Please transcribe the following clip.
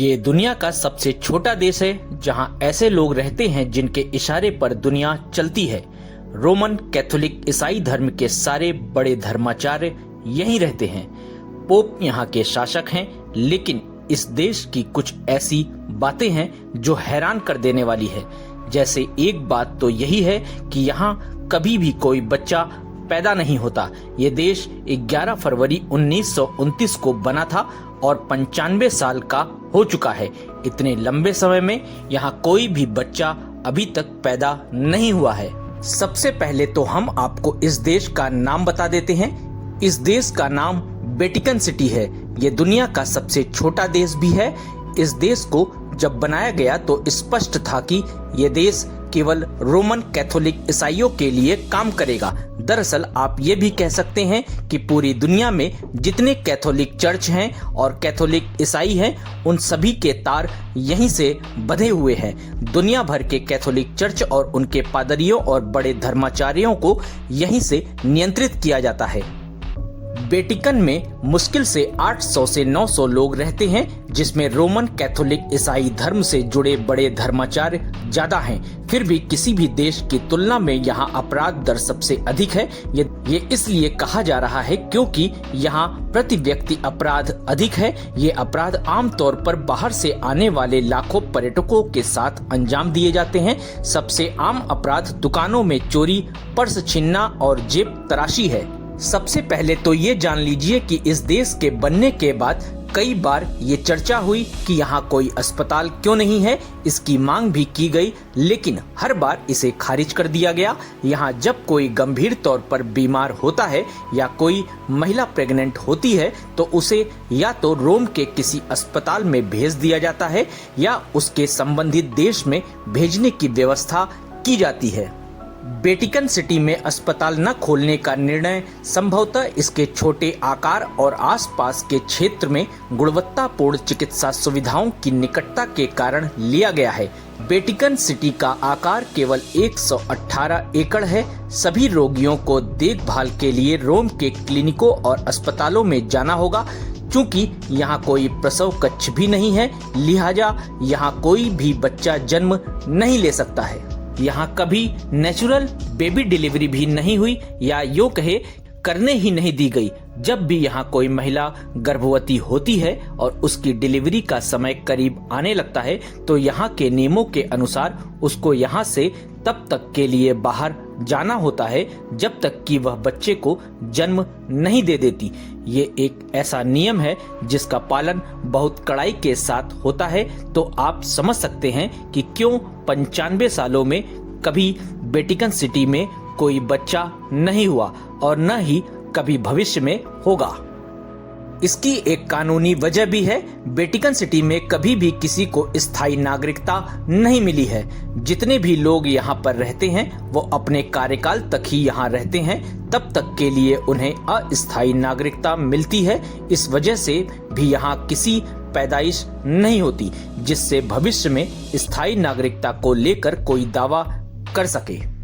ये दुनिया का सबसे छोटा देश है जहां ऐसे लोग रहते हैं जिनके इशारे पर दुनिया चलती है। रोमन कैथोलिक ईसाई धर्म के सारे बड़े धर्माचार्य यहीं रहते हैं। पोप यहाँ के शासक हैं, लेकिन इस देश की कुछ ऐसी बातें हैं जो हैरान कर देने वाली है। जैसे एक बात तो यही है कि यहाँ कभी भी कोई बच्चा पैदा नहीं होता। ये देश 11 फरवरी 1929 को बना था और 95 साल का हो चुका है। इतने लंबे समय में यहाँ कोई भी बच्चा अभी तक पैदा नहीं हुआ है। सबसे पहले तो हम आपको इस देश का नाम बता देते हैं। इस देश का नाम वेटिकन सिटी है। ये दुनिया का सबसे छोटा देश भी है। इस देश को जब बनाया गया तो स्पष्ट था कि ये देश केवल रोमन कैथोलिक ईसाइयों के लिए काम करेगा। दरअसल आप ये भी कह सकते हैं कि पूरी दुनिया में जितने कैथोलिक चर्च हैं और कैथोलिक ईसाई हैं, उन सभी के तार यहीं से बंधे हुए हैं। दुनिया भर के कैथोलिक चर्च और उनके पादरियों और बड़े धर्माचार्यों को यहीं से नियंत्रित किया जाता है। वेटिकन में मुश्किल से 800 से 900 लोग रहते हैं, जिसमें रोमन कैथोलिक ईसाई धर्म से जुड़े बड़े धर्माचार्य ज्यादा हैं। फिर भी किसी भी देश की तुलना में यहाँ अपराध दर सबसे अधिक है। ये इसलिए कहा जा रहा है क्योंकि यहाँ प्रति व्यक्ति अपराध अधिक है। ये अपराध आमतौर पर बाहर से आने वाले लाखों पर्यटकों के साथ अंजाम दिए जाते हैं। सबसे आम अपराध दुकानों में चोरी, पर्स छीनना और जेब तराशी है। सबसे पहले तो ये जान लीजिए कि इस देश के बनने के बाद कई बार ये चर्चा हुई कि यहाँ कोई अस्पताल क्यों नहीं है। इसकी मांग भी की गई, लेकिन हर बार इसे खारिज कर दिया गया। यहाँ जब कोई गंभीर तौर पर बीमार होता है या कोई महिला प्रेग्नेंट होती है तो उसे या तो रोम के किसी अस्पताल में भेज दिया जाता है या उसके संबंधित देश में भेजने की व्यवस्था की जाती है। वेटिकन सिटी में अस्पताल न खोलने का निर्णय संभवतः इसके छोटे आकार और आसपास के क्षेत्र में गुणवत्तापूर्ण चिकित्सा सुविधाओं की निकटता के कारण लिया गया है। वेटिकन सिटी का आकार केवल 118 एकड़ है। सभी रोगियों को देखभाल के लिए रोम के क्लिनिकों और अस्पतालों में जाना होगा। चूंकि यहाँ कोई प्रसव कक्ष भी नहीं है, लिहाजा यहाँ कोई भी बच्चा जन्म नहीं ले सकता है। यहाँ कभी नेचुरल बेबी डिलीवरी भी नहीं हुई या यूं कहे करने ही नहीं दी गई। जब भी यहाँ कोई महिला गर्भवती होती है और उसकी डिलीवरी का समय करीब आने लगता है तो यहाँ के नियमों के अनुसार उसको यहाँ से तब तक के लिए बाहर जाना होता है जब तक कि वह बच्चे को जन्म नहीं दे देती। ये एक ऐसा नियम है जिसका पालन बहुत कड़ाई के साथ होता है। तो आप समझ सकते हैं कि क्यों 95 सालों में कभी वेटिकन सिटी में कोई बच्चा नहीं हुआ और न ही कभी भविष्य में होगा। इसकी एक कानूनी वजह भी है। वेटिकन सिटी में कभी भी किसी को स्थायी नागरिकता नहीं मिली है। जितने भी लोग यहाँ पर रहते हैं वो अपने कार्यकाल तक ही यहाँ रहते हैं, तब तक के लिए उन्हें अस्थायी नागरिकता मिलती है। इस वजह से भी यहाँ किसी पैदाइश नहीं होती जिससे भविष्य में स्थायी नागरिकता को लेकर कोई दावा कर सके।